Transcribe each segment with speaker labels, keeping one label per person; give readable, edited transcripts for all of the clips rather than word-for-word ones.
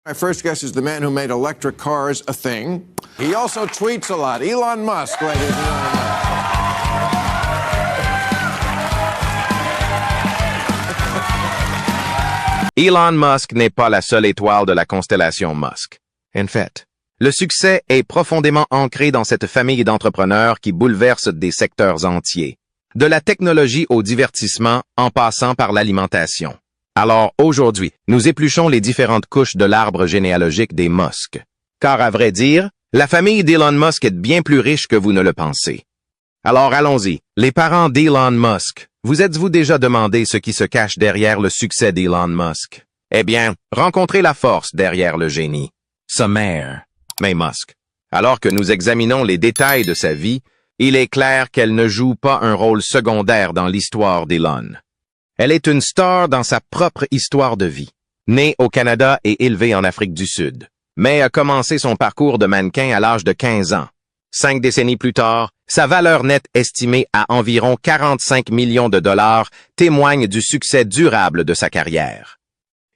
Speaker 1: My first guest is the man who made electric cars a thing. He also tweets a lot. Elon Musk, ladies and gentlemen.
Speaker 2: Elon Musk n'est pas la seule étoile de la constellation Musk. En fait, le succès est profondément ancré dans cette famille d'entrepreneurs qui bouleverse des secteurs entiers, de la technologie au divertissement en passant par l'alimentation. Alors aujourd'hui, nous épluchons les différentes couches de l'arbre généalogique des Musk. Car à vrai dire, la famille d'Elon Musk est bien plus riche que vous ne le pensez. Alors allons-y, les parents d'Elon Musk. Vous êtes-vous déjà demandé ce qui se cache derrière le succès d'Elon Musk? Eh bien, rencontrez la force derrière le génie. Sa mère, May Musk. Alors que nous examinons les détails de sa vie, il est clair qu'elle ne joue pas un rôle secondaire dans l'histoire d'Elon. Elle est une star dans sa propre histoire de vie. Née au Canada et élevée en Afrique du Sud. May a commencé son parcours de mannequin à l'âge de 15 ans. 5 décennies plus tard, sa valeur nette estimée à environ 45 millions de dollars témoigne du succès durable de sa carrière.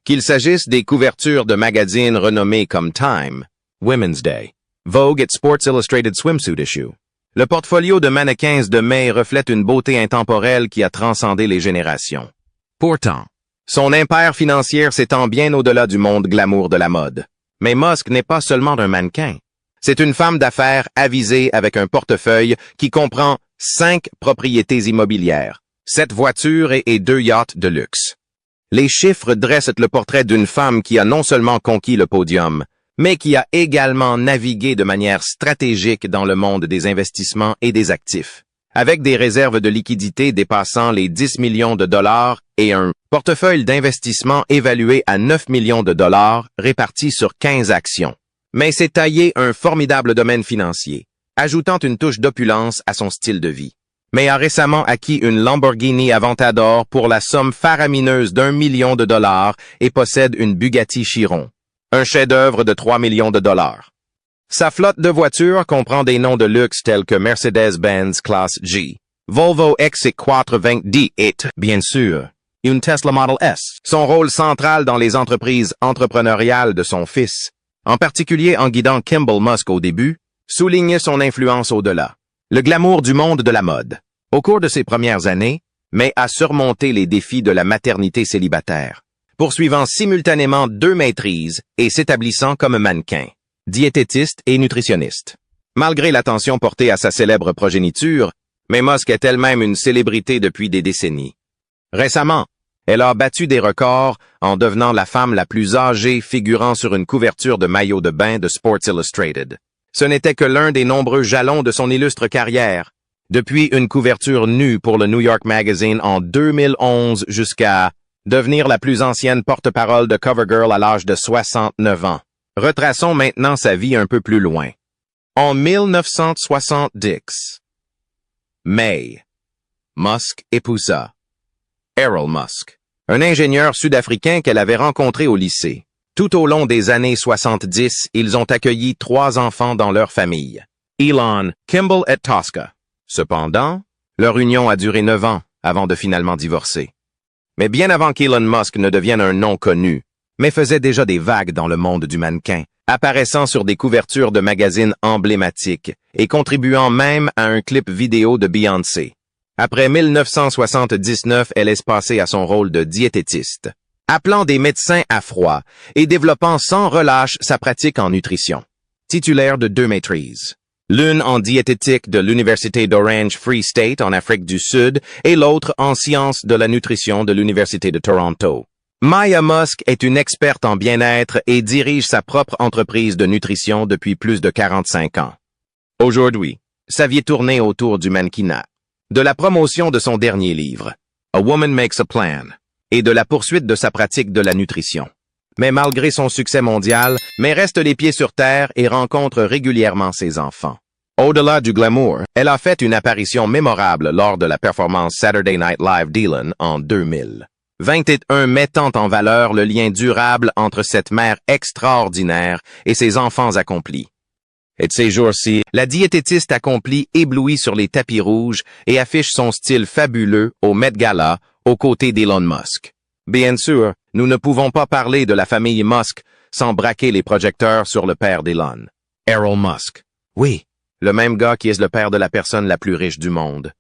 Speaker 2: Qu'il s'agisse des couvertures de magazines renommés comme Time, Women's Day, Vogue et Sports Illustrated Swimsuit Issue, le portfolio de mannequins de May reflète une beauté intemporelle qui a transcendé les générations. Pourtant, son impère financier s'étend bien au-delà du monde glamour de la mode. Mais Musk n'est pas seulement un mannequin. C'est une femme d'affaires avisée avec un portefeuille qui comprend 5 propriétés immobilières, 7 voitures et 2 yachts de luxe. Les chiffres dressent le portrait d'une femme qui a non seulement conquis le podium, mais qui a également navigué de manière stratégique dans le monde des investissements et des actifs, avec des réserves de liquidité dépassant les 10 millions de dollars et un portefeuille d'investissement évalué à 9 millions de dollars répartis sur 15 actions. Mais s'est taillé un formidable domaine financier, ajoutant une touche d'opulence à son style de vie. Mais a récemment acquis une Lamborghini Aventador pour la somme faramineuse d'1 million de dollars et possède une Bugatti Chiron, un chef-d'œuvre de 3 millions de dollars. Sa flotte de voitures comprend des noms de luxe tels que Mercedes-Benz Classe G, Volvo XC420D et, bien sûr, une Tesla Model S. Son rôle central dans les entreprises entrepreneuriales de son fils, en particulier en guidant Kimball Musk au début, souligne son influence au-delà. Le glamour du monde de la mode. Au cours de ses premières années, May a surmonté les défis de la maternité célibataire, poursuivant simultanément 2 maîtrises et s'établissant comme mannequin, diététiste et nutritionniste. Malgré l'attention portée à sa célèbre progéniture, May Musk est elle-même une célébrité depuis des décennies. Récemment, elle a battu des records en devenant la femme la plus âgée figurant sur une couverture de maillot de bain de Sports Illustrated. Ce n'était que l'un des nombreux jalons de son illustre carrière, depuis une couverture nue pour le New York Magazine en 2011 jusqu'à devenir la plus ancienne porte-parole de CoverGirl à l'âge de 69 ans. Retraçons maintenant sa vie un peu plus loin. En 1970, May Musk épousa Errol Musk, un ingénieur sud-africain qu'elle avait rencontré au lycée. Tout au long des années 70, ils ont accueilli 3 enfants dans leur famille, Elon, Kimball et Tosca. Cependant, leur union a duré 9 ans avant de finalement divorcer. Mais bien avant qu'Elon Musk ne devienne un nom connu, May faisait déjà des vagues dans le monde du mannequin, apparaissant sur des couvertures de magazines emblématiques et contribuant même à un clip vidéo de Beyoncé. Après 1979, elle est passée à son rôle de diététiste, appelant des médecins à froid et développant sans relâche sa pratique en nutrition. Titulaire de 2 maîtrises, l'une en diététique de l'Université d'Orange Free State en Afrique du Sud et l'autre en sciences de la nutrition de l'Université de Toronto. Maya Musk est une experte en bien-être et dirige sa propre entreprise de nutrition depuis plus de 45 ans. Aujourd'hui, sa vie est tournée autour du mannequinat, de la promotion de son dernier livre, A Woman Makes a Plan, et de la poursuite de sa pratique de la nutrition. Mais malgré son succès mondial, May reste les pieds sur terre et rencontre régulièrement ses enfants. Au-delà du glamour, elle a fait une apparition mémorable lors de la performance Saturday Night Live d'Elon en 2000. 21 mettant en valeur le lien durable entre cette mère extraordinaire et ses enfants accomplis. Et de ces jours-ci, la diététiste accomplie éblouit sur les tapis rouges et affiche son style fabuleux au Met Gala aux côtés d'Elon Musk. Bien sûr, nous ne pouvons pas parler de la famille Musk sans braquer les projecteurs sur le père d'Elon, Elon Musk. Oui, le même gars qui est le père de la personne la plus riche du monde.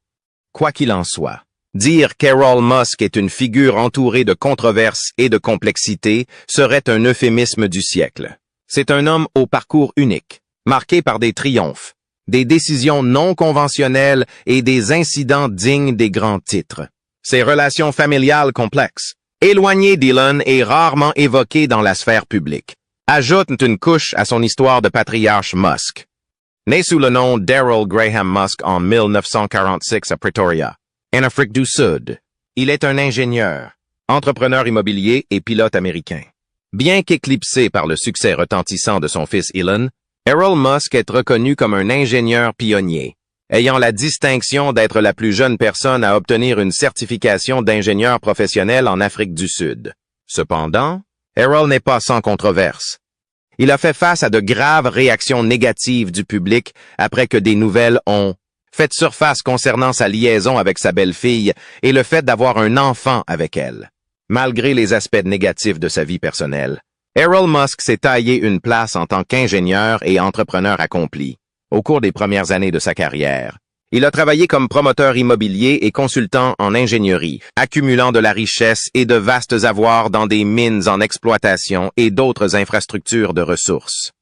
Speaker 2: Quoi qu'il en soit, dire qu'Elon Musk est une figure entourée de controverses et de complexité serait un euphémisme du siècle. C'est un homme au parcours unique, marqué par des triomphes, des décisions non conventionnelles et des incidents dignes des grands titres. Ses relations familiales complexes, éloignées d'Elon et rarement évoquées dans la sphère publique, ajoutent une couche à son histoire de patriarche Musk. Né sous le nom Darrell Graham Musk en 1946 à Pretoria, en Afrique du Sud, il est un ingénieur, entrepreneur immobilier et pilote américain. Bien qu'éclipsé par le succès retentissant de son fils Elon, Elon Musk est reconnu comme un ingénieur pionnier, ayant la distinction d'être la plus jeune personne à obtenir une certification d'ingénieur professionnel en Afrique du Sud. Cependant, Elon n'est pas sans controverse. Il a fait face à de graves réactions négatives du public après que des nouvelles ont fait surface concernant sa liaison avec sa belle-fille et le fait d'avoir un enfant avec elle. Malgré les aspects négatifs de sa vie personnelle, Elon Musk s'est taillé une place en tant qu'ingénieur et entrepreneur accompli. Au cours des premières années de sa carrière, il a travaillé comme promoteur immobilier et consultant en ingénierie, accumulant de la richesse et de vastes avoirs dans des mines en exploitation et d'autres infrastructures de ressources.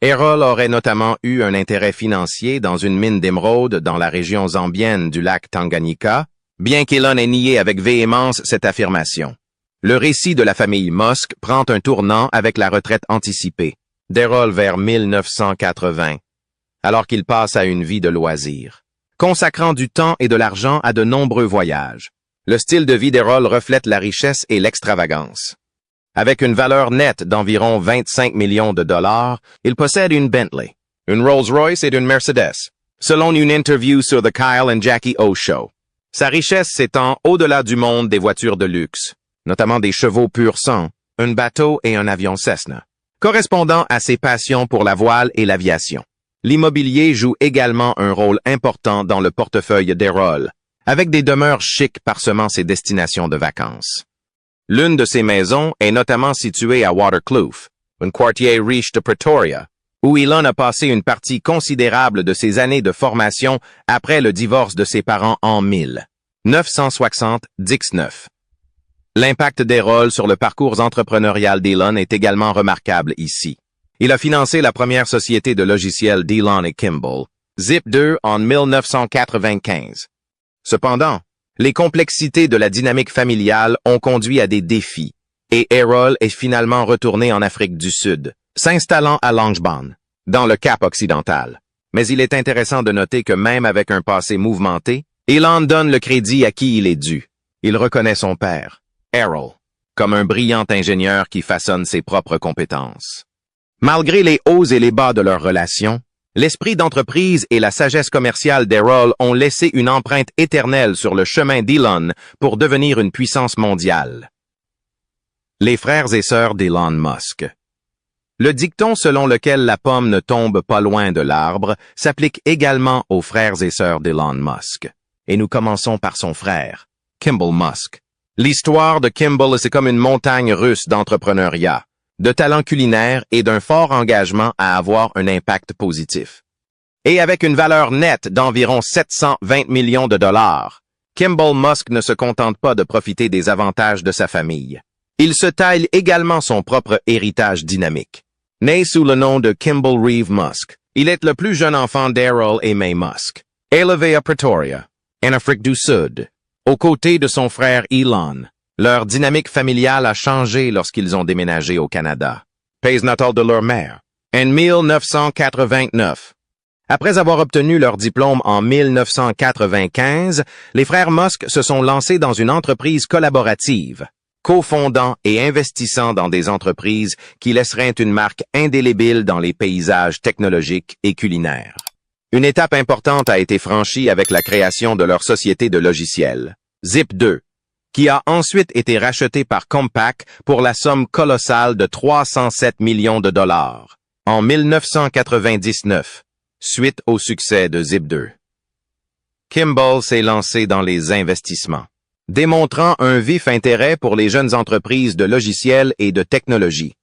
Speaker 2: Elon aurait notamment eu un intérêt financier dans une mine d'émeraude dans la région zambienne du lac Tanganyika, bien qu'Elon ait nié avec véhémence cette affirmation. Le récit de la famille Musk prend un tournant avec la retraite anticipée d'Elon vers 1980, alors qu'il passe à une vie de loisirs, consacrant du temps et de l'argent à de nombreux voyages. Le style de vie d'Elon reflète la richesse et l'extravagance. Avec une valeur nette d'environ 25 millions de dollars, il possède une Bentley, une Rolls-Royce et une Mercedes, selon une interview sur The Kyle and Jackie O Show. Sa richesse s'étend au-delà du monde des voitures de luxe, notamment des chevaux pur sang, un bateau et un avion Cessna, correspondant à ses passions pour la voile et l'aviation. L'immobilier joue également un rôle important dans le portefeuille d'Elon, avec des demeures chics parsemant ses destinations de vacances. L'une de ces maisons est notamment située à Waterkloof, un quartier riche de Pretoria, où Elon a passé une partie considérable de ses années de formation après le divorce de ses parents en 1979. L'impact d'Elon sur le parcours entrepreneurial d'Elon est également remarquable ici. Il a financé la première société de logiciels d'Elon et Kimball, Zip2, en 1995. Cependant, les complexités de la dynamique familiale ont conduit à des défis, et Elon est finalement retourné en Afrique du Sud, s'installant à Langebaan, dans le Cap occidental. Mais il est intéressant de noter que même avec un passé mouvementé, Elon donne le crédit à qui il est dû. Il reconnaît son père, Elon, comme un brillant ingénieur qui façonne ses propres compétences. Malgré les hauts et les bas de leur relation, l'esprit d'entreprise et la sagesse commerciale d'Elon ont laissé une empreinte éternelle sur le chemin d'Elon pour devenir une puissance mondiale. Les frères et sœurs d'Elon Musk. Le dicton selon lequel la pomme ne tombe pas loin de l'arbre s'applique également aux frères et sœurs d'Elon Musk. Et nous commençons par son frère, Kimball Musk. L'histoire de Kimball, c'est comme une montagne russe d'entrepreneuriat, de talent culinaire et d'un fort engagement à avoir un impact positif. Et avec une valeur nette d'environ 720 millions de dollars, Kimball Musk ne se contente pas de profiter des avantages de sa famille. Il se taille également son propre héritage dynamique. Né sous le nom de Kimball Reeve Musk, il est le plus jeune enfant d'Errol et May Musk, élevé à Pretoria, en Afrique du Sud, aux côtés de son frère Elon. Leur dynamique familiale a changé lorsqu'ils ont déménagé au Canada, pays natal de leur mère, en 1989. Après avoir obtenu leur diplôme en 1995, les frères Musk se sont lancés dans une entreprise collaborative, cofondant et investissant dans des entreprises qui laisseraient une marque indélébile dans les paysages technologiques et culinaires. Une étape importante a été franchie avec la création de leur société de logiciels, Zip2, qui a ensuite été racheté par Compaq pour la somme colossale de 307 millions de dollars en 1999, suite au succès de Zip2. Kimball s'est lancé dans les investissements, démontrant un vif intérêt pour les jeunes entreprises de logiciels et de technologie.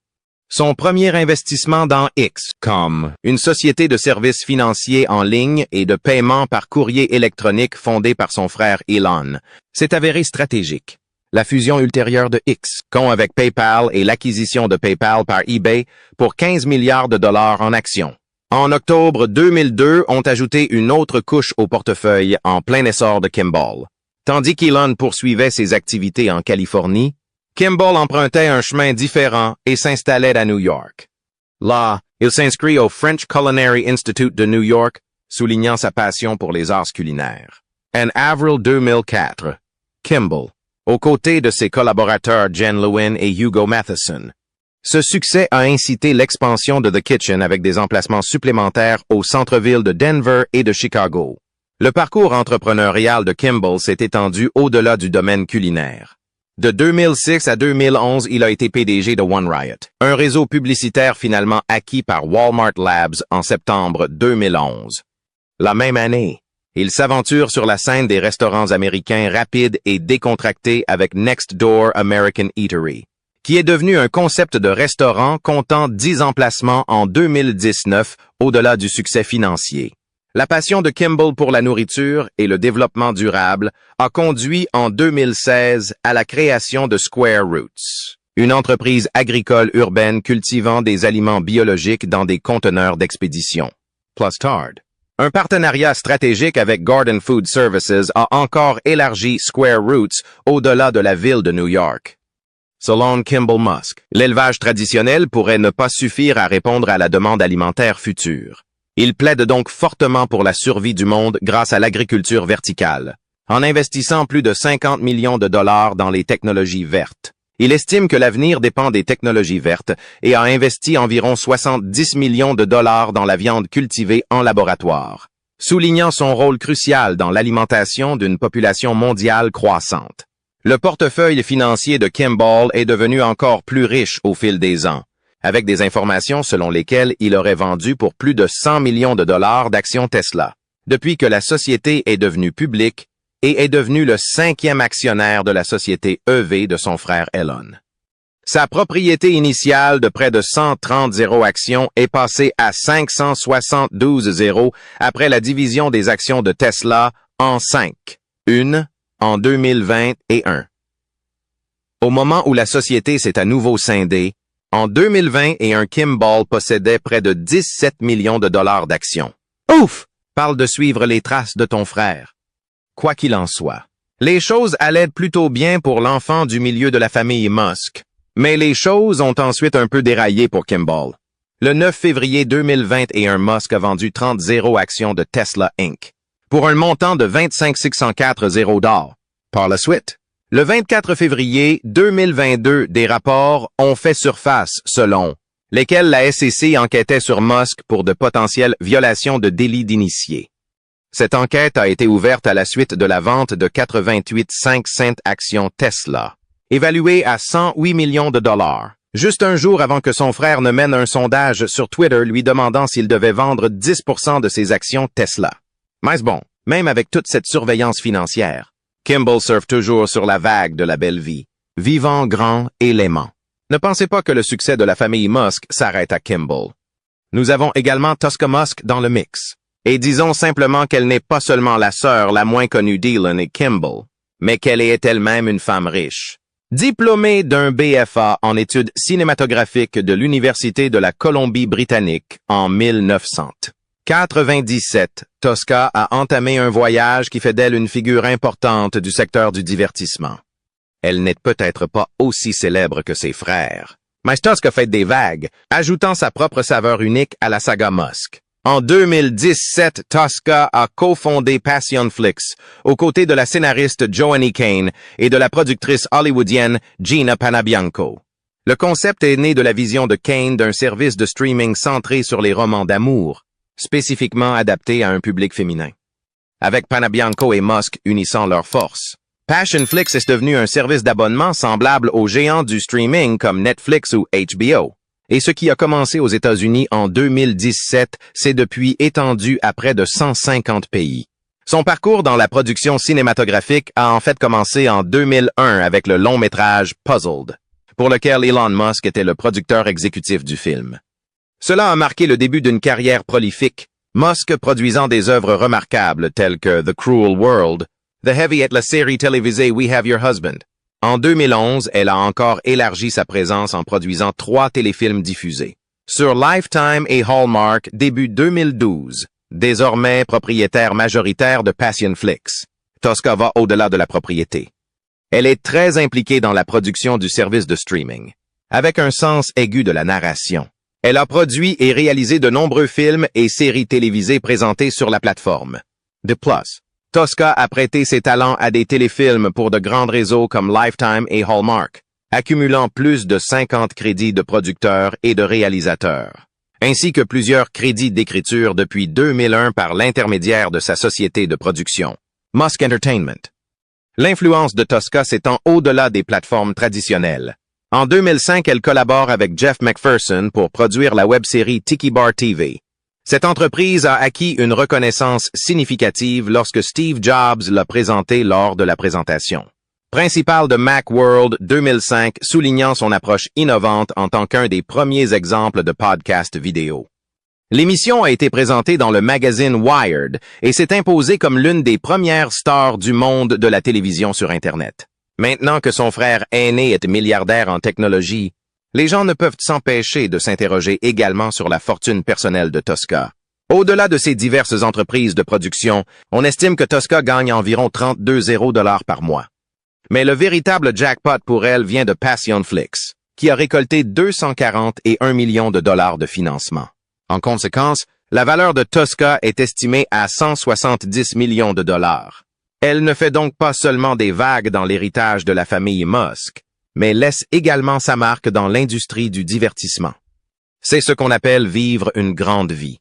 Speaker 2: Son premier investissement dans X.com, une société de services financiers en ligne et de paiement par courrier électronique fondée par son frère Elon, s'est avéré stratégique. La fusion ultérieure de X.com avec PayPal et l'acquisition de PayPal par eBay pour 15 milliards de dollars en actions. En octobre 2002, ont ajouté une autre couche au portefeuille en plein essor de Kimball. Tandis qu'Elon poursuivait ses activités en Californie, Kimball empruntait un chemin différent et s'installait à New York. Là, il s'inscrit au French Culinary Institute de New York, soulignant sa passion pour les arts culinaires. En avril 2004, Kimball, aux côtés de ses collaborateurs Jen Lewin et Hugo Matheson. Ce succès a incité l'expansion de The Kitchen avec des emplacements supplémentaires au centre-ville de Denver et de Chicago. Le parcours entrepreneurial de Kimball s'est étendu au-delà du domaine culinaire. De 2006 à 2011, il a été PDG de One Riot, un réseau publicitaire finalement acquis par Walmart Labs en septembre 2011. La même année, il s'aventure sur la scène des restaurants américains rapides et décontractés avec Next Door American Eatery, qui est devenu un concept de restaurant comptant 10 emplacements en 2019 au-delà du succès financier. La passion de Kimball pour la nourriture et le développement durable a conduit en 2016 à la création de Square Roots, une entreprise agricole urbaine cultivant des aliments biologiques dans des conteneurs d'expédition. Plustard, un partenariat stratégique avec Garden Food Services a encore élargi Square Roots au-delà de la ville de New York. Selon Kimball Musk, l'élevage traditionnel pourrait ne pas suffire à répondre à la demande alimentaire future. Il plaide donc fortement pour la survie du monde grâce à l'agriculture verticale, en investissant plus de 50 millions de dollars dans les technologies vertes. Il estime que l'avenir dépend des technologies vertes et a investi environ 70 millions de dollars dans la viande cultivée en laboratoire, soulignant son rôle crucial dans l'alimentation d'une population mondiale croissante. Le portefeuille financier de Kimball est devenu encore plus riche au fil des ans, avec des informations selon lesquelles il aurait vendu pour plus de 100 millions de dollars d'actions Tesla, depuis que la société est devenue publique et est devenu le 5e actionnaire de la société EV de son frère Elon. Sa propriété initiale de près de 130 actions est passée à 572 après la division des actions de Tesla en 5, une en 2021. Au moment où la société s'est à nouveau scindée, en 2021, Kimball possédait près de 17 millions de dollars d'actions. Ouf! Parle de suivre les traces de ton frère. Quoi qu'il en soit, les choses allaient plutôt bien pour l'enfant du milieu de la famille Musk. Mais les choses ont ensuite un peu déraillé pour Kimball. Le 9 février 2021, Musk a vendu 30 actions de Tesla Inc. pour un montant de 25 604 $. Par la suite, le 24 février 2022, des rapports ont fait surface, selon lesquels la SEC enquêtait sur Musk pour de potentielles violations de délits d'initiés. Cette enquête a été ouverte à la suite de la vente de 88,5 cents actions Tesla, évaluées à 108 millions de dollars, juste un jour avant que son frère ne mène un sondage sur Twitter lui demandant s'il devait vendre 10% de ses actions Tesla. Mais bon, même avec toute cette surveillance financière, Kimball surfe toujours sur la vague de la belle vie, vivant grand et l'aimant. Ne pensez pas que le succès de la famille Musk s'arrête à Kimball. Nous avons également Tosca Musk dans le mix. Et disons simplement qu'elle n'est pas seulement la sœur la moins connue d'Elon et Kimball, mais qu'elle est elle-même une femme riche. Diplômée d'un BFA en études cinématographiques de l'Université de la Colombie-Britannique en 1997, Tosca a entamé un voyage qui fait d'elle une figure importante du secteur du divertissement. Elle n'est peut-être pas aussi célèbre que ses frères, mais Tosca fait des vagues, ajoutant sa propre saveur unique à la saga Musk. En 2017, Tosca a cofondé Passionflix, aux côtés de la scénariste Joanie Kane et de la productrice hollywoodienne Gina Panabianco. Le concept est né de la vision de Kane d'un service de streaming centré sur les romans d'amour, spécifiquement adapté à un public féminin. Avec Panabianco et Musk unissant leurs forces, Passionflix est devenu un service d'abonnement semblable aux géants du streaming comme Netflix ou HBO. Et ce qui a commencé aux États-Unis en 2017 s'est depuis étendu à près de 150 pays. Son parcours dans la production cinématographique a en fait commencé en 2001 avec le long-métrage Puzzled. pour lequel Elon Musk était le producteur exécutif du film. Cela a marqué le début d'une carrière prolifique, Musk produisant des œuvres remarquables telles que The Cruel World, The Heavy et la série télévisée We Have Your Husband. En 2011, elle a encore élargi sa présence en produisant 3 téléfilms diffusés. Sur Lifetime et Hallmark début 2012, désormais propriétaire majoritaire de Passionflix. Tosca va au-delà de la propriété. Elle est très impliquée dans la production du service de streaming, avec un sens aigu de la narration. Elle a produit et réalisé de nombreux films et séries télévisées présentés sur la plateforme. De plus, Tosca a prêté ses talents à des téléfilms pour de grands réseaux comme Lifetime et Hallmark, accumulant plus de 50 crédits de producteurs et de réalisateurs, ainsi que plusieurs crédits d'écriture depuis 2001 par l'intermédiaire de sa société de production, Musk Entertainment. L'influence de Tosca s'étend au-delà des plateformes traditionnelles. En 2005, elle collabore avec Jeff McPherson pour produire la web-série Tiki Bar TV. Cette entreprise a acquis une reconnaissance significative lorsque Steve Jobs l'a présenté lors de la présentation principale de Macworld 2005, soulignant son approche innovante en tant qu'un des premiers exemples de podcast vidéo. L'émission a été présentée dans le magazine Wired et s'est imposée comme l'une des premières stars du monde de la télévision sur Internet. Maintenant que son frère aîné est milliardaire en technologie, les gens ne peuvent s'empêcher de s'interroger également sur la fortune personnelle de Tosca. Au-delà de ses diverses entreprises de production, on estime que Tosca gagne environ 32 $ par mois. Mais le véritable jackpot pour elle vient de Passionflix, qui a récolté 241 millions de dollars de financement. En conséquence, la valeur de Tosca est estimée à 170 millions de dollars. Elle ne fait donc pas seulement des vagues dans l'héritage de la famille Musk, mais laisse également sa marque dans l'industrie du divertissement. C'est ce qu'on appelle vivre une grande vie.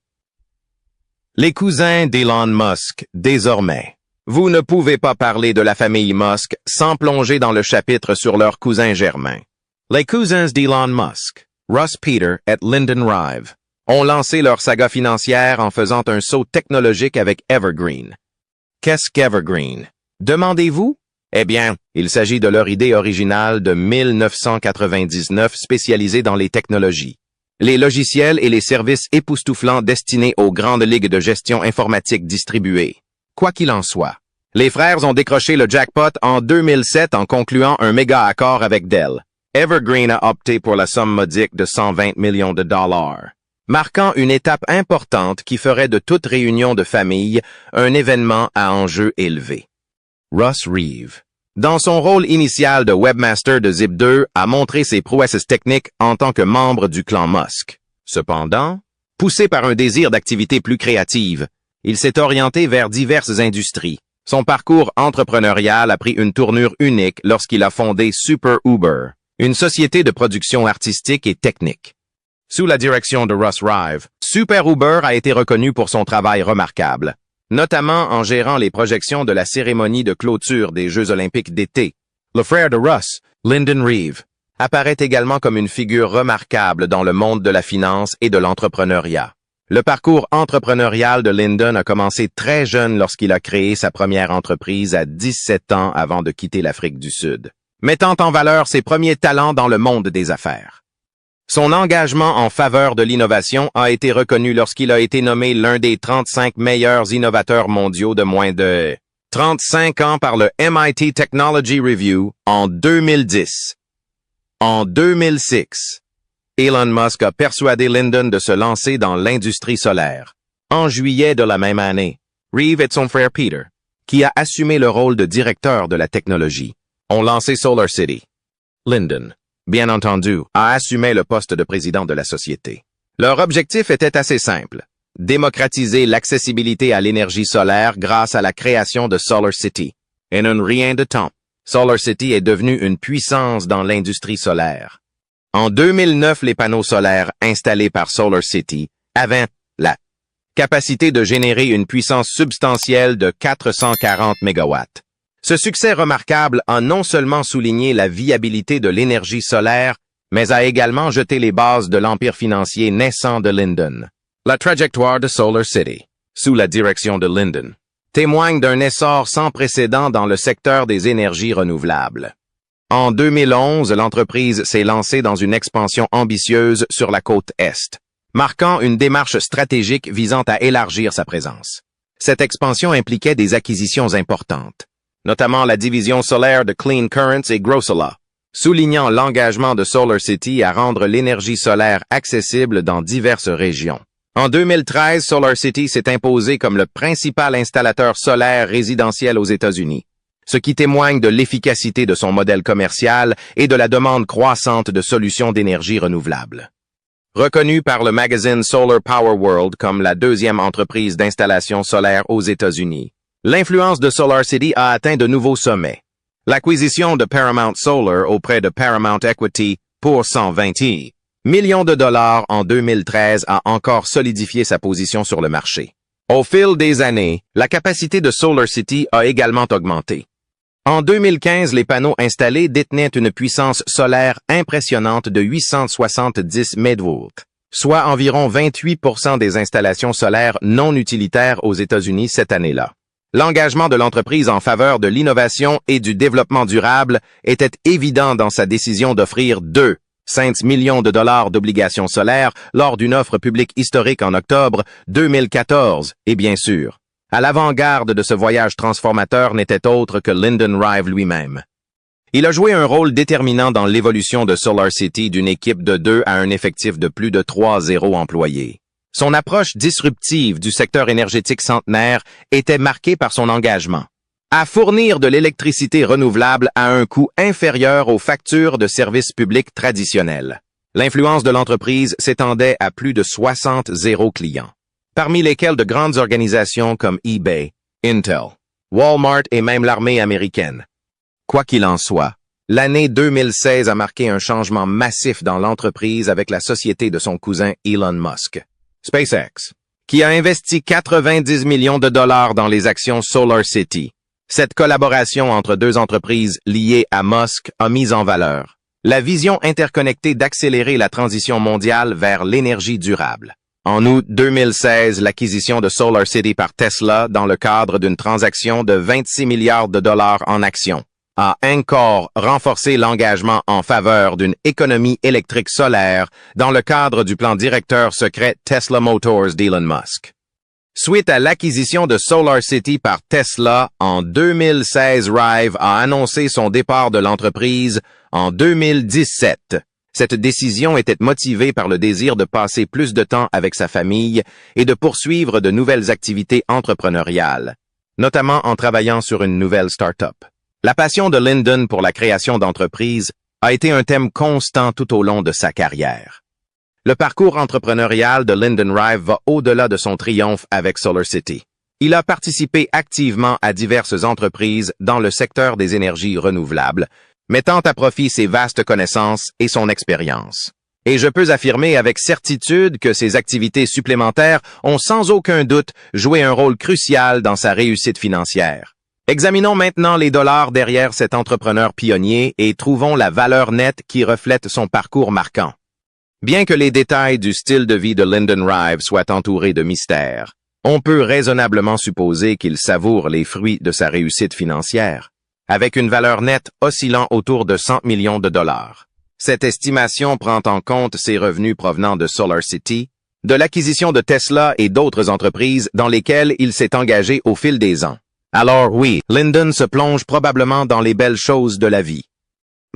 Speaker 2: Les cousins d'Elon Musk, désormais. Vous ne pouvez pas parler de la famille Musk sans plonger dans le chapitre sur leur cousin germain. Les cousins d'Elon Musk, Russ Peter et Lyndon Rive, ont lancé leur saga financière en faisant un saut technologique avec Evergreen. Qu'est-ce qu'Evergreen? Demandez-vous? Eh bien, il s'agit de leur idée originale de 1999 spécialisée dans les technologies, les logiciels et les services époustouflants destinés aux grandes ligues de gestion informatique distribuées. Quoi qu'il en soit, les frères ont décroché le jackpot en 2007 en concluant un méga accord avec Dell. Evergreen a opté pour la somme modique de 120 millions de dollars, marquant une étape importante qui ferait de toute réunion de famille un événement à enjeu élevé. Russ Reeve, dans son rôle initial de webmaster de Zip2, a montré ses prouesses techniques en tant que membre du clan Musk. Cependant, poussé par un désir d'activité plus créative, il s'est orienté vers diverses industries. Son parcours entrepreneurial a pris une tournure unique lorsqu'il a fondé Super Uber, une société de production artistique et technique. Sous la direction de Russ Rive, Super Uber a été reconnu pour son travail remarquable, notamment en gérant les projections de la cérémonie de clôture des Jeux olympiques d'été. Le frère de Russ, Lyndon Rive, apparaît également comme une figure remarquable dans le monde de la finance et de l'entrepreneuriat. Le parcours entrepreneurial de Lyndon a commencé très jeune lorsqu'il a créé sa première entreprise à 17 ans avant de quitter l'Afrique du Sud, mettant en valeur ses premiers talents dans le monde des affaires. Son engagement en faveur de l'innovation a été reconnu lorsqu'il a été nommé l'un des 35 meilleurs innovateurs mondiaux de moins de 35 ans par le MIT Technology Review en 2010. En 2006, Elon Musk a persuadé Lyndon de se lancer dans l'industrie solaire. En juillet de la même année, Reeve et son frère Peter, qui a assumé le rôle de directeur de la technologie, ont lancé SolarCity. Lyndon, bien entendu, a assumé le poste de président de la société. Leur objectif était assez simple, démocratiser l'accessibilité à l'énergie solaire grâce à la création de SolarCity. Et en rien de temps, SolarCity est devenue une puissance dans l'industrie solaire. En 2009, les panneaux solaires installés par SolarCity avaient la capacité de générer une puissance substantielle de 440 MW. Ce succès remarquable a non seulement souligné la viabilité de l'énergie solaire, mais a également jeté les bases de l'empire financier naissant de Lyndon. La trajectoire de SolarCity, sous la direction de Lyndon, témoigne d'un essor sans précédent dans le secteur des énergies renouvelables. En 2011, l'entreprise s'est lancée dans une expansion ambitieuse sur la côte Est, marquant une démarche stratégique visant à élargir sa présence. Cette expansion impliquait des acquisitions importantes, notamment la division solaire de Clean Currents et Grossola, soulignant l'engagement de SolarCity à rendre l'énergie solaire accessible dans diverses régions. En 2013, SolarCity s'est imposé comme le principal installateur solaire résidentiel aux États-Unis, ce qui témoigne de l'efficacité de son modèle commercial et de la demande croissante de solutions d'énergie renouvelable. Reconnue par le magazine Solar Power World comme la deuxième entreprise d'installation solaire aux États-Unis, l'influence de SolarCity a atteint de nouveaux sommets. L'acquisition de Paramount Solar auprès de Paramount Equity pour 120 millions de dollars en 2013 a encore solidifié sa position sur le marché. Au fil des années, la capacité de SolarCity a également augmenté. En 2015, les panneaux installés détenaient une puissance solaire impressionnante de 870 MW, soit environ 28% des installations solaires non utilitaires aux États-Unis cette année-là. L'engagement de l'entreprise en faveur de l'innovation et du développement durable était évident dans sa décision d'offrir 2,5 millions de dollars d'obligations solaires lors d'une offre publique historique en octobre 2014, et bien sûr, à l'avant-garde de ce voyage transformateur n'était autre que Lyndon Rive lui-même. Il a joué un rôle déterminant dans l'évolution de SolarCity d'une équipe de 2 à un effectif de plus de 3 employés. Son approche disruptive du secteur énergétique centenaire était marquée par son engagement à fournir de l'électricité renouvelable à un coût inférieur aux factures de services publics traditionnels. L'influence de l'entreprise s'étendait à plus de 60 clients, parmi lesquels de grandes organisations comme eBay, Intel, Walmart et même l'armée américaine. Quoi qu'il en soit, l'année 2016 a marqué un changement massif dans l'entreprise avec la société de son cousin Elon Musk, SpaceX, qui a investi 90 millions de dollars dans les actions SolarCity. Cette collaboration entre deux entreprises liées à Musk a mis en valeur la vision interconnectée d'accélérer la transition mondiale vers l'énergie durable. En août 2016, l'acquisition de SolarCity par Tesla dans le cadre d'une transaction de 26 milliards de dollars en actions a encore renforcé l'engagement en faveur d'une économie électrique solaire dans le cadre du plan directeur secret Tesla Motors d'Elon Musk. Suite à l'acquisition de SolarCity par Tesla en 2016, Rive a annoncé son départ de l'entreprise en 2017. Cette décision était motivée par le désir de passer plus de temps avec sa famille et de poursuivre de nouvelles activités entrepreneuriales, notamment en travaillant sur une nouvelle start-up. La passion de Lyndon pour la création d'entreprises a été un thème constant tout au long de sa carrière. Le parcours entrepreneurial de Lyndon Rive va au-delà de son triomphe avec SolarCity. Il a participé activement à diverses entreprises dans le secteur des énergies renouvelables, mettant à profit ses vastes connaissances et son expérience. Et je peux affirmer avec certitude que ces activités supplémentaires ont sans aucun doute joué un rôle crucial dans sa réussite financière. Examinons maintenant les dollars derrière cet entrepreneur pionnier et trouvons la valeur nette qui reflète son parcours marquant. Bien que les détails du style de vie de Lyndon Rive soient entourés de mystères, on peut raisonnablement supposer qu'il savoure les fruits de sa réussite financière, avec une valeur nette oscillant autour de 100 millions de dollars. Cette estimation prend en compte ses revenus provenant de SolarCity, de l'acquisition de Tesla et d'autres entreprises dans lesquelles il s'est engagé au fil des ans. Alors oui, Lyndon se plonge probablement dans les belles choses de la vie.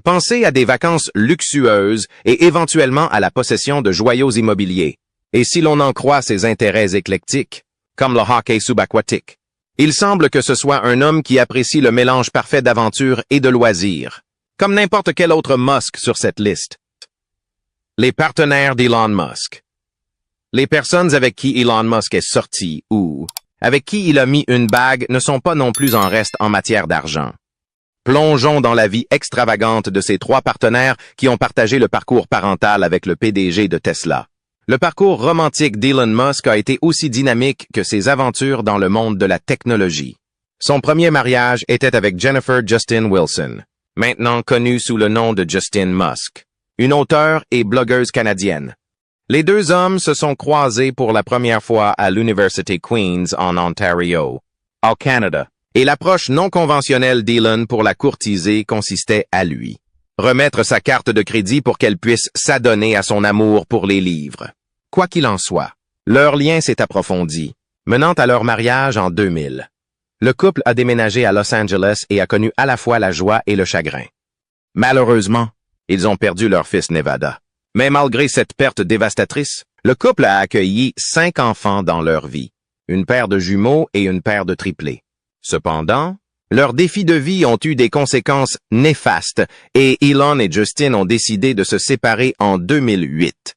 Speaker 2: Pensez à des vacances luxueuses et éventuellement à la possession de joyaux immobiliers. Et si l'on en croit ses intérêts éclectiques, comme le hockey subaquatique, il semble que ce soit un homme qui apprécie le mélange parfait d'aventure et de loisirs, comme n'importe quel autre Musk sur cette liste. Les partenaires d'Elon Musk. Les personnes avec qui Elon Musk est sorti ou avec qui il a mis une bague ne sont pas non plus en reste en matière d'argent. Plongeons dans la vie extravagante de ces trois partenaires qui ont partagé le parcours parental avec le PDG de Tesla. Le parcours romantique d'Elon Musk a été aussi dynamique que ses aventures dans le monde de la technologie. Son premier mariage était avec Jennifer Justin Wilson, maintenant connue sous le nom de Justin Musk, une auteure et blogueuse canadienne. Les deux hommes se sont croisés pour la première fois à l'Université Queen's en Ontario, au Canada, Et l'approche non conventionnelle d'Elon pour la courtiser consistait à lui remettre sa carte de crédit pour qu'elle puisse s'adonner à son amour pour les livres. Quoi qu'il en soit, leur lien s'est approfondi, menant à leur mariage en 2000. Le couple a déménagé à Los Angeles et a connu à la fois la joie et le chagrin. Malheureusement, ils ont perdu leur fils Nevada. Mais malgré cette perte dévastatrice, le couple a accueilli 5 enfants dans leur vie, une paire de jumeaux et une paire de triplés. Cependant, leurs défis de vie ont eu des conséquences néfastes et Elon et Justin ont décidé de se séparer en 2008.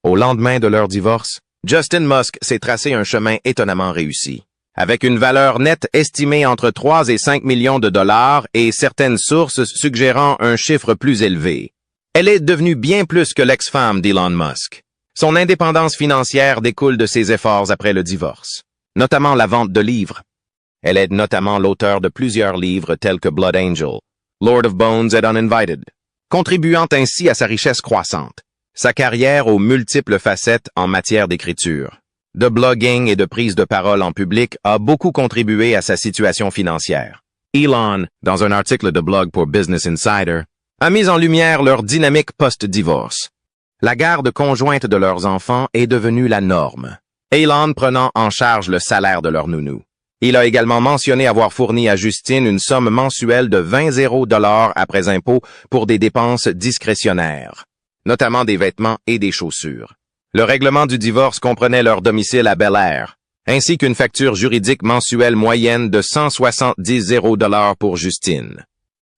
Speaker 2: Au lendemain de leur divorce, Justin Musk s'est tracé un chemin étonnamment réussi. Avec une valeur nette estimée entre 3 et 5 millions de dollars et certaines sources suggérant un chiffre plus élevé. Elle est devenue bien plus que l'ex-femme d'Elon Musk. Son indépendance financière découle de ses efforts après le divorce, notamment la vente de livres. Elle est notamment l'auteur de plusieurs livres tels que Blood Angel, Lord of Bones et Uninvited, contribuant ainsi à sa richesse croissante. Sa carrière aux multiples facettes en matière d'écriture, de blogging et de prise de parole en public a beaucoup contribué à sa situation financière. Elon, dans un article de blog pour Business Insider, a mis en lumière leur dynamique post-divorce. La garde conjointe de leurs enfants est devenue la norme, Elon prenant en charge le salaire de leur nounou. Il a également mentionné avoir fourni à Justine une somme mensuelle de 20 $ après impôt pour des dépenses discrétionnaires, notamment des vêtements et des chaussures. Le règlement du divorce comprenait leur domicile à Bel Air, ainsi qu'une facture juridique mensuelle moyenne de 170 $ pour Justine.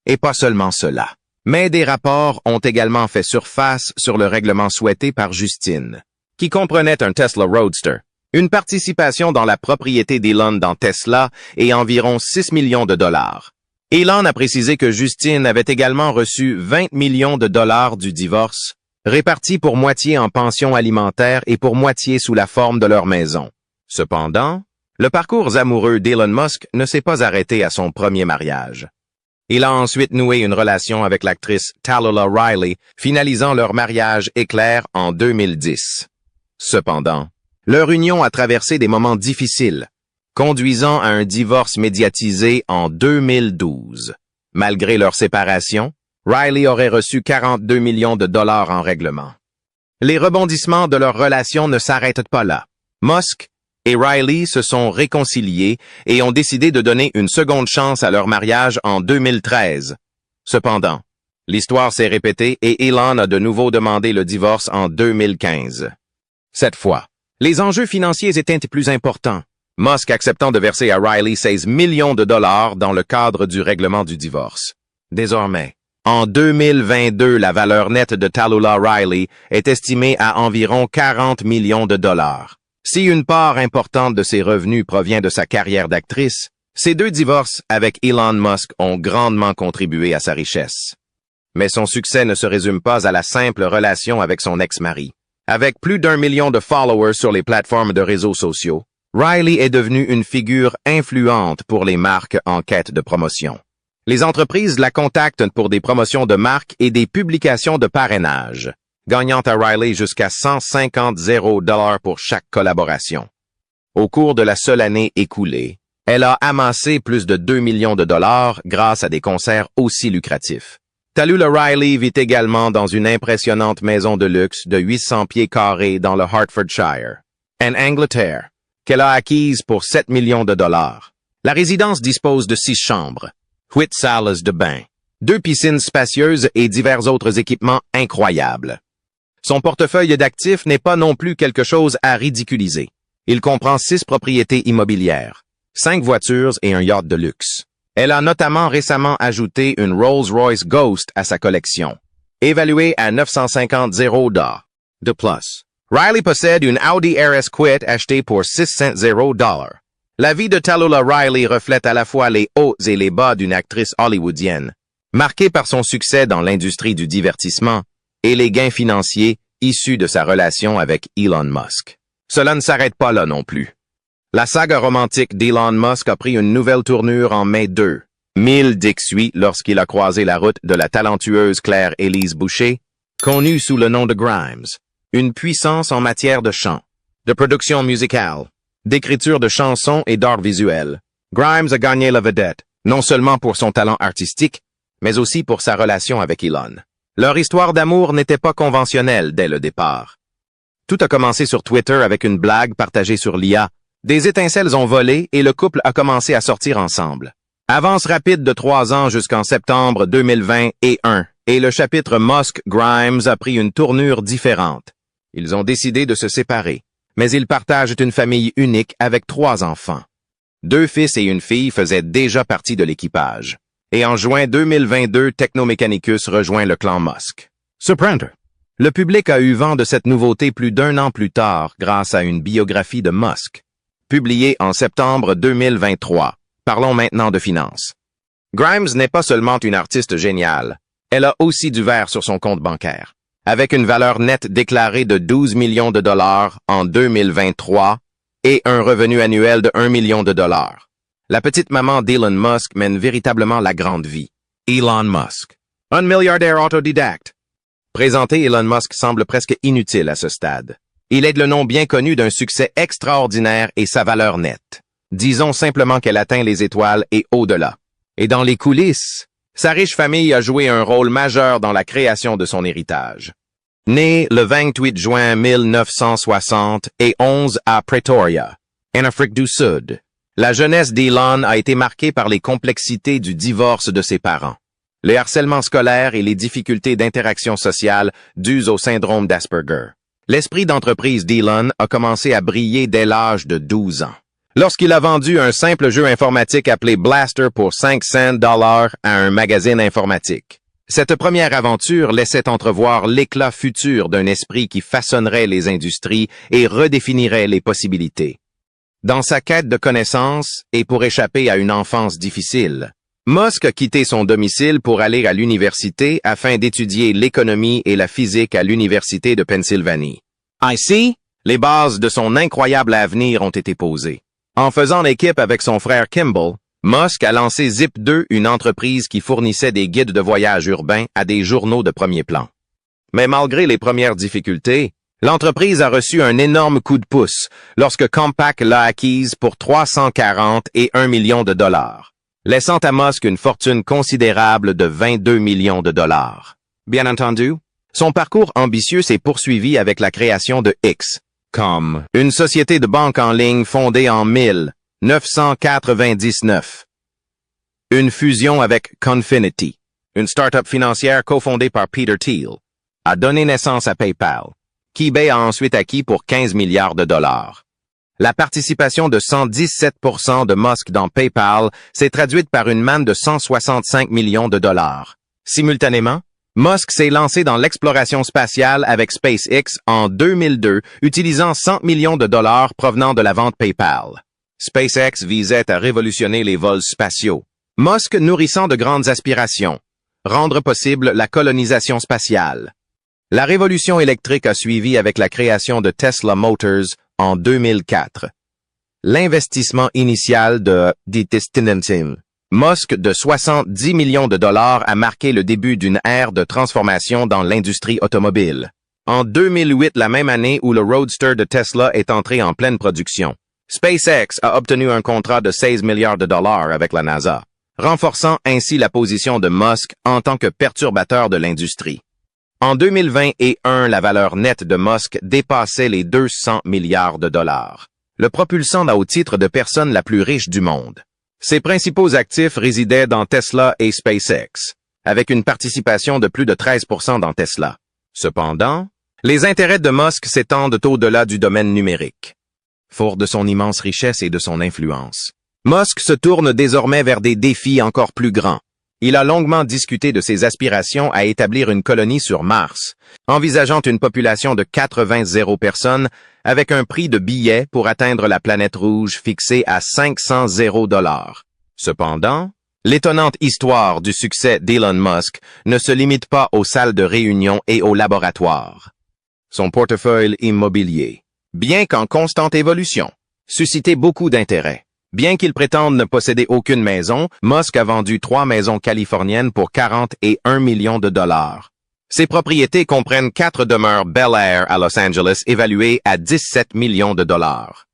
Speaker 2: Et pas seulement cela, mais des rapports ont également fait surface sur le règlement souhaité par Justine, qui comprenait un Tesla Roadster, une participation dans la propriété d'Elon dans Tesla et environ 6 millions de dollars. Elon a précisé que Justine avait également reçu 20 millions de dollars du divorce, répartis pour moitié en pension alimentaire et pour moitié sous la forme de leur maison. Cependant, le parcours amoureux d'Elon Musk ne s'est pas arrêté à son premier mariage. Il a ensuite noué une relation avec l'actrice Tallulah Riley, finalisant leur mariage éclair en 2010. Cependant, leur union a traversé des moments difficiles, conduisant à un divorce médiatisé en 2012. Malgré leur séparation, Riley aurait reçu 42 millions de dollars en règlement. Les rebondissements de leur relation ne s'arrêtent pas là. Musk et Riley se sont réconciliés et ont décidé de donner une seconde chance à leur mariage en 2013. Cependant, l'histoire s'est répétée et Elon a de nouveau demandé le divorce en 2015. Cette fois, les enjeux financiers étaient plus importants, Musk acceptant de verser à Riley 16 millions de dollars dans le cadre du règlement du divorce. Désormais, en 2022, la valeur nette de Tallulah Riley est estimée à environ 40 millions de dollars. Si une part importante de ses revenus provient de sa carrière d'actrice, ces 2 divorces avec Elon Musk ont grandement contribué à sa richesse. Mais son succès ne se résume pas à la simple relation avec son ex-mari. Avec plus d'1 million de followers sur les plateformes de réseaux sociaux, Riley est devenue une figure influente pour les marques en quête de promotion. Les entreprises la contactent pour des promotions de marques et des publications de parrainage, gagnant à Riley jusqu'à 150 $ pour chaque collaboration. Au cours de la seule année écoulée, elle a amassé plus de 2 millions de dollars grâce à des concerts aussi lucratifs. Tallulah Riley vit également dans une impressionnante maison de luxe de 800 pieds carrés dans le Hertfordshire, en Angleterre, qu'elle a acquise pour 7 millions de dollars. La résidence dispose de 6 chambres, 8 salles de bain, 2 piscines spacieuses et divers autres équipements incroyables. Son portefeuille d'actifs n'est pas non plus quelque chose à ridiculiser. Il comprend 6 propriétés immobilières, 5 voitures et un yacht de luxe. Elle a notamment récemment ajouté une Rolls-Royce Ghost à sa collection, évaluée à 950 $ de plus. Riley possède une Audi RS Quid achetée pour 600 $. La vie de Tallulah Riley reflète à la fois les hauts et les bas d'une actrice hollywoodienne, marquée par son succès dans l'industrie du divertissement et les gains financiers issus de sa relation avec Elon Musk. Cela ne s'arrête pas là non plus. La saga romantique d'Elon Musk a pris une nouvelle tournure en mai 2018 lorsqu'il a croisé la route de la talentueuse Claire-Élise Boucher, connue sous le nom de Grimes, une puissance en matière de chant, de production musicale, d'écriture de chansons et d'art visuel. Grimes a gagné la vedette, non seulement pour son talent artistique, mais aussi pour sa relation avec Elon. Leur histoire d'amour n'était pas conventionnelle dès le départ. Tout a commencé sur Twitter avec une blague partagée sur l'IA. Des étincelles ont volé et le couple a commencé à sortir ensemble. Avance rapide de 3 ans jusqu'en septembre 2021 et le chapitre Musk-Grimes a pris une tournure différente. Ils ont décidé de se séparer, mais ils partagent une famille unique avec 3 enfants. 2 fils et une fille faisaient déjà partie de l'équipage. Et en juin 2022, Technomechanicus rejoint le clan Musk. Surprenant. Le public a eu vent de cette nouveauté plus d'1 an plus tard grâce à une biographie de Musk, publiée en septembre 2023. Parlons maintenant de finances. Grimes n'est pas seulement une artiste géniale, elle a aussi du verre sur son compte bancaire. Avec une valeur nette déclarée de 12 millions de dollars en 2023 et un revenu annuel de 1 million de dollars. La petite maman d'Elon Musk mène véritablement la grande vie. Elon Musk, un milliardaire autodidacte. Présenter Elon Musk semble presque inutile à ce stade. Il est le nom bien connu d'un succès extraordinaire et sa valeur nette. Disons simplement qu'elle atteint les étoiles et au-delà. Et dans les coulisses, sa riche famille a joué un rôle majeur dans la création de son héritage. Né le 28 juin 1971 à Pretoria, en Afrique du Sud, la jeunesse d'Elon a été marquée par les complexités du divorce de ses parents, le harcèlement scolaire et les difficultés d'interaction sociale dues au syndrome d'Asperger. L'esprit d'entreprise d'Elon a commencé à briller dès l'âge de 12 ans. Lorsqu'il a vendu un simple jeu informatique appelé Blaster pour 500 $ à un magazine informatique. Cette première aventure laissait entrevoir l'éclat futur d'un esprit qui façonnerait les industries et redéfinirait les possibilités. Dans sa quête de connaissances et pour échapper à une enfance difficile, Musk a quitté son domicile pour aller à l'université afin d'étudier l'économie et la physique à l'Université de Pennsylvanie. Ainsi, les bases de son incroyable avenir ont été posées. En faisant équipe avec son frère Kimball, Musk a lancé Zip2, une entreprise qui fournissait des guides de voyage urbains à des journaux de premier plan. Mais malgré les premières difficultés, l'entreprise a reçu un énorme coup de pouce lorsque Compaq l'a acquise pour 340 et 1 million de dollars, laissant à Musk une fortune considérable de 22 millions de dollars. Bien entendu, son parcours ambitieux s'est poursuivi avec la création de X.com, une société de banque en ligne fondée en 1999. Une fusion avec Confinity, une start-up financière cofondée par Peter Thiel, a donné naissance à PayPal, qu'eBay a ensuite acquis pour 15 milliards de dollars. La participation de 117% de Musk dans PayPal s'est traduite par une manne de 165 millions de dollars. Simultanément, Musk s'est lancé dans l'exploration spatiale avec SpaceX en 2002, utilisant 100 millions de dollars provenant de la vente PayPal. SpaceX visait à révolutionner les vols spatiaux. Musk nourrissant de grandes aspirations, rendre possible la colonisation spatiale. La révolution électrique a suivi avec la création de Tesla Motors en 2004. L'investissement initial de Destination Musk de 70 millions de dollars a marqué le début d'une ère de transformation dans l'industrie automobile. En 2008, la même année où le Roadster de Tesla est entré en pleine production, SpaceX a obtenu un contrat de 16 milliards de dollars avec la NASA, renforçant ainsi la position de Musk en tant que perturbateur de l'industrie. En 2021, la valeur nette de Musk dépassait les 200 milliards de dollars, le propulsant au titre de personne la plus riche du monde. Ses principaux actifs résidaient dans Tesla et SpaceX, avec une participation de plus de 13% dans Tesla. Cependant, les intérêts de Musk s'étendent au-delà du domaine numérique. Fort de son immense richesse et de son influence, Musk se tourne désormais vers des défis encore plus grands. Il a longuement discuté de ses aspirations à établir une colonie sur Mars, envisageant une population de 80 personnes avec un prix de billet pour atteindre la planète rouge fixé à 500 $. Cependant, l'étonnante histoire du succès d'Elon Musk ne se limite pas aux salles de réunion et aux laboratoires. Son portefeuille immobilier, bien qu'en constante évolution, suscitait beaucoup d'intérêt. Bien qu'il prétende ne posséder aucune maison, Musk a vendu 3 maisons californiennes pour 41 millions de dollars. Ses propriétés comprennent 4 demeures Bel Air à Los Angeles évaluées à 17 millions de dollars.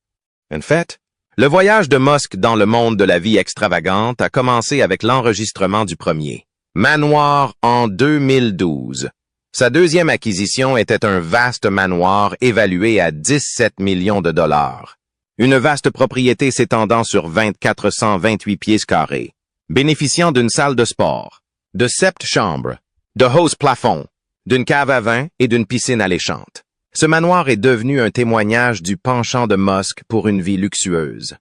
Speaker 2: En fait, Le voyage de Musk dans le monde de la vie extravagante a commencé avec l'enregistrement du premier manoir en 2012. Sa deuxième acquisition était un vaste manoir évalué à 17 millions de dollars. Une vaste propriété s'étendant sur 2428 pieds carrés, bénéficiant d'une salle de sport, de 7 chambres, de hausses plafonds, d'une cave à vin et d'une piscine alléchante. Ce manoir est devenu un témoignage du penchant de Musk pour une vie luxueuse.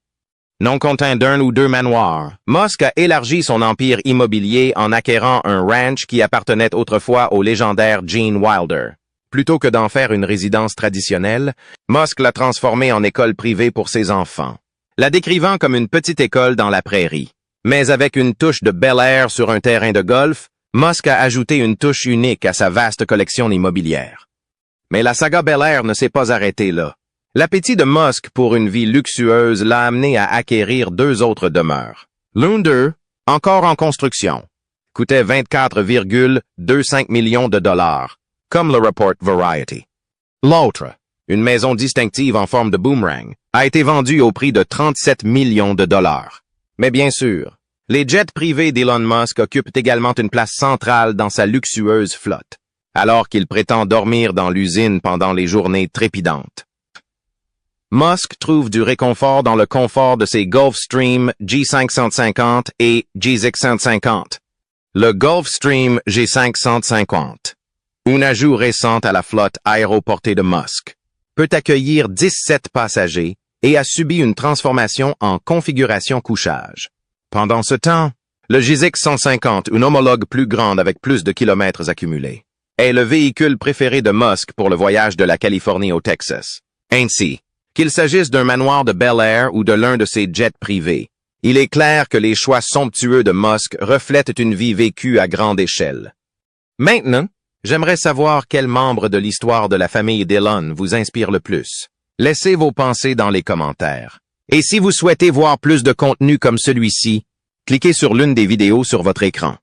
Speaker 2: Non content d'un ou deux manoirs, Musk a élargi son empire immobilier en acquérant un ranch qui appartenait autrefois au légendaire Gene Wilder. Plutôt que d'en faire une résidence traditionnelle, Musk l'a transformé en école privée pour ses enfants, la décrivant comme une petite école dans la prairie. Mais avec une touche de Bel Air sur un terrain de golf, Musk a ajouté une touche unique à sa vaste collection immobilière. Mais la saga Bel Air ne s'est pas arrêtée là. L'appétit de Musk pour une vie luxueuse l'a amené à acquérir 2 autres demeures. L'une d'eux, encore en construction, coûtait 24,25 millions de dollars, comme le rapporte Variety. L'autre, une maison distinctive en forme de boomerang, a été vendue au prix de 37 millions de dollars. Mais bien sûr, les jets privés d'Elon Musk occupent également une place centrale dans sa luxueuse flotte, alors qu'il prétend dormir dans l'usine pendant les journées trépidantes. Musk trouve du réconfort dans le confort de ses Gulfstream G550 et G650. Le Gulfstream G550, un ajout récent à la flotte aéroportée de Musk, peut accueillir 17 passagers et a subi une transformation en configuration couchage. Pendant ce temps, le G650, une homologue plus grande avec plus de kilomètres accumulés, est le véhicule préféré de Musk pour le voyage de la Californie au Texas. Ainsi, qu'il s'agisse d'un manoir de Bel Air ou de l'un de ses jets privés, il est clair que les choix somptueux de Musk reflètent une vie vécue à grande échelle. Maintenant, j'aimerais savoir quel membre de l'histoire de la famille d'Elon vous inspire le plus. Laissez vos pensées dans les commentaires. Et si vous souhaitez voir plus de contenu comme celui-ci, cliquez sur l'une des vidéos sur votre écran.